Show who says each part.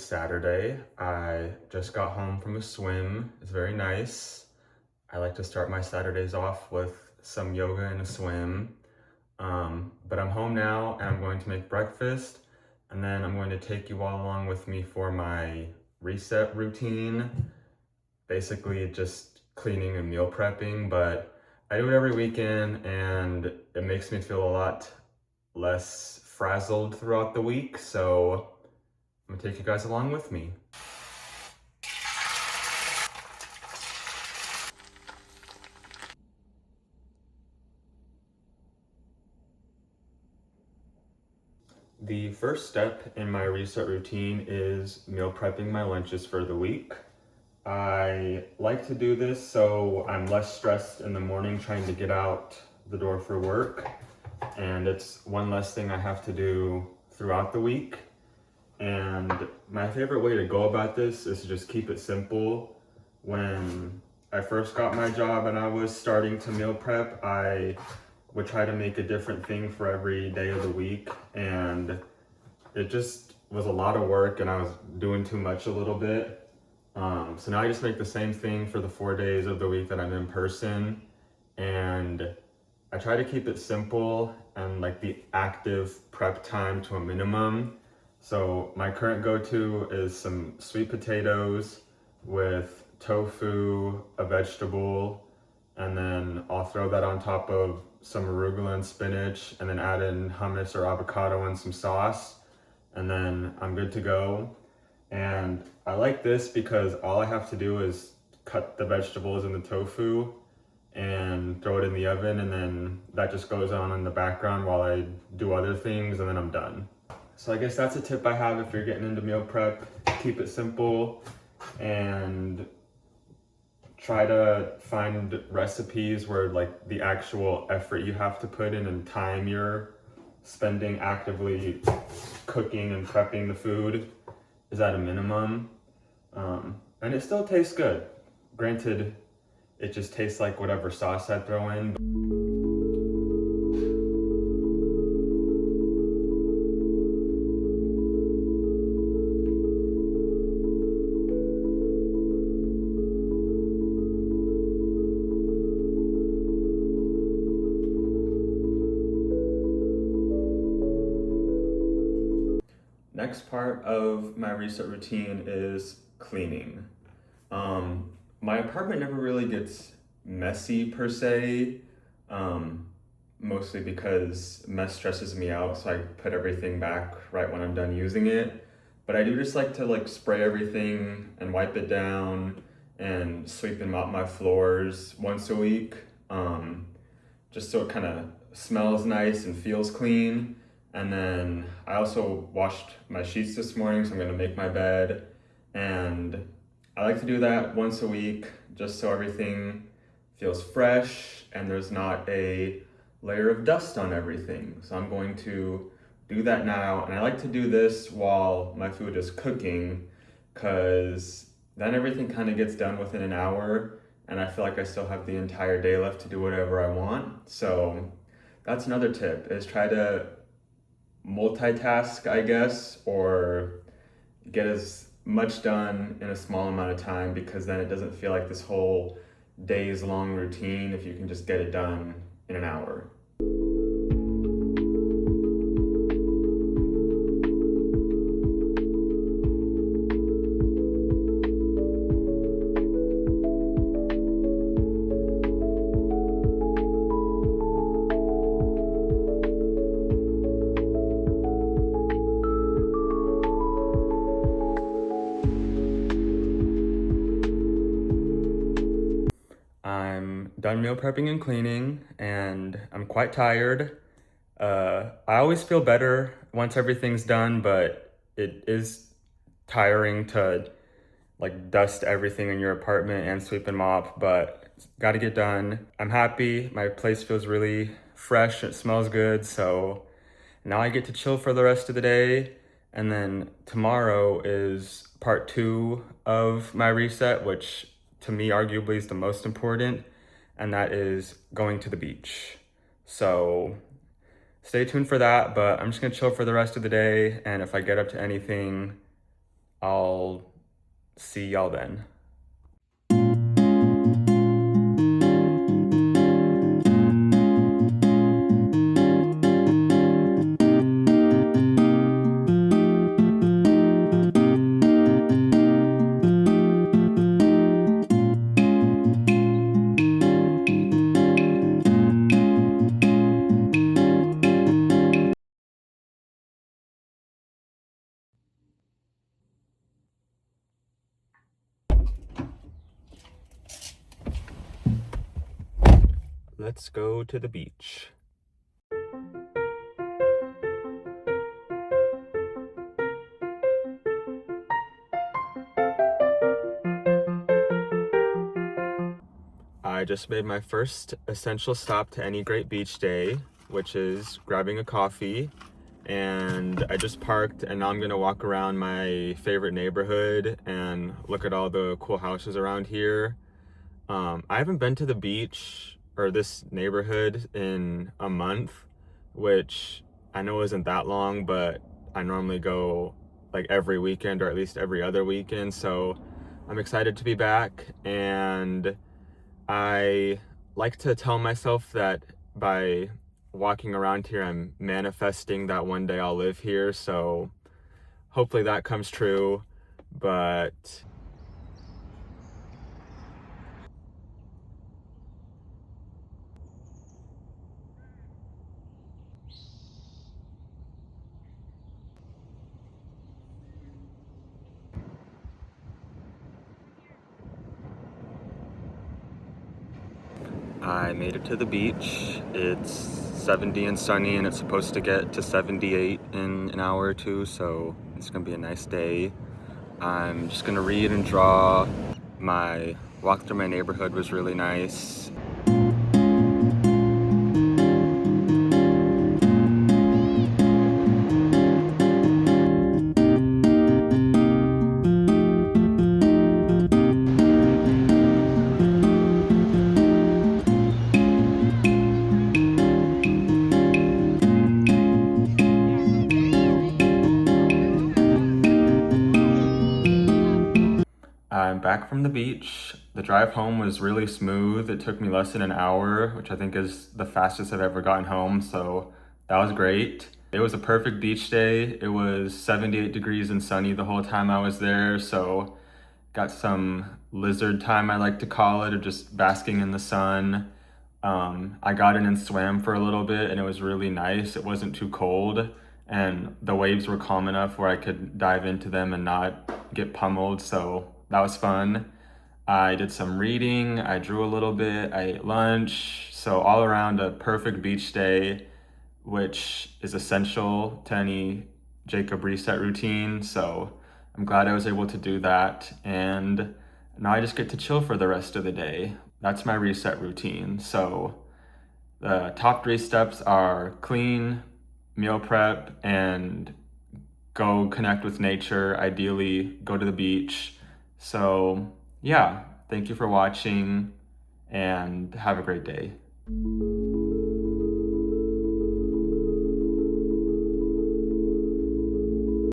Speaker 1: is Saturday. I just got home from a swim. It's very nice. I like to start my Saturdays off with some yoga and a swim. But I'm home now and I'm going to make breakfast, and then I'm going to take you all along with me for my reset routine. Basically just cleaning and meal prepping, but I do it every weekend and it makes me feel a lot less frazzled throughout the week. So I'm gonna take you guys along with me. The first step in my reset routine is meal prepping my lunches for the week. I like to do this so I'm less stressed in the morning trying to get out the door for work, and it's one less thing I have to do throughout the week. And my favorite way to go about this is to just keep it simple. When I first got my job and I was starting to meal prep, I would try to make a different thing for every day of the week, and it just was a lot of work and I was doing too much a little bit. So now I just make the same thing for the 4 days of the week that I'm in person, and I try to keep it simple and like the active prep time to a minimum. So my current go-to is some sweet potatoes with tofu, a vegetable, and then I'll throw that on top of some arugula and spinach, and then add in hummus or avocado and some sauce, and then I'm good to go. And I like this because all I have to do is cut the vegetables and the tofu and throw it in the oven, and then that just goes on in the background while I do other things, and then I'm done. So I guess that's a tip I have if you're getting into meal prep. Keep it simple and try to find recipes where like the actual effort you have to put in and time you're spending actively cooking and prepping the food is at a minimum. And it still tastes good. Granted, it just tastes like whatever sauce I throw in. Next part of my reset routine is cleaning. My apartment never really gets messy per se, mostly because mess stresses me out, so I put everything back right when I'm done using it. But I do just like to like spray everything and wipe it down and sweep and mop my floors once a week, just so it kind of smells nice and feels clean. And then I also washed my sheets this morning, so I'm gonna make my bed. And I like to do that once a week, just so everything feels fresh and there's not a layer of dust on everything. So I'm going to do that now. And I like to do this while my food is cooking, because then everything kind of gets done within an hour and I feel like I still have the entire day left to do whatever I want. So that's another tip, is try to multitask, I guess, or get as much done in a small amount of time, because then it doesn't feel like this whole days long routine if you can just get it done in an hour. I'm done meal prepping and cleaning, and I'm quite tired. I always feel better once everything's done, but it is tiring to like dust everything in your apartment and sweep and mop, but it's got to get done. I'm happy. My place feels really fresh. It smells good. So now I get to chill for the rest of the day. And then tomorrow is part 2 of my reset, which to me arguably is the most important, and that is going to the beach. So stay tuned for that, but I'm just gonna chill for the rest of the day, and if I get up to anything, I'll see y'all then. Let's go to the beach. I just made my first essential stop to any great beach day, which is grabbing a coffee. And I just parked, and now I'm gonna walk around my favorite neighborhood and look at all the cool houses around here. I haven't been to the beach or this neighborhood in a month, which I know isn't that long, but I normally go like every weekend or at least every other weekend. So I'm excited to be back, and I like to tell myself that by walking around here, I'm manifesting that one day I'll live here. So hopefully that comes true. But I made it to the beach. It's 70 and sunny, and it's supposed to get to 78 in an hour or two, so it's gonna be a nice day. I'm just gonna read and draw. My walk through my neighborhood was really nice. I'm back from the beach. The drive home was really smooth. It took me less than an hour, which I think is the fastest I've ever gotten home, so that was great. It was a perfect beach day. It was 78 degrees and sunny the whole time I was there, so got some lizard time, I like to call it, of just basking in the sun. I got in and swam for a little bit, and it was really nice. It wasn't too cold, and the waves were calm enough where I could dive into them and not get pummeled, so that was fun. I did some reading, I drew a little bit, I ate lunch, so all around a perfect beach day, which is essential to any Jacob reset routine. So I'm glad I was able to do that. And now I just get to chill for the rest of the day. That's my reset routine. So the top 3 steps are clean, meal prep, and go connect with nature. Ideally, go to the beach. So yeah, thank you for watching, and have a great day.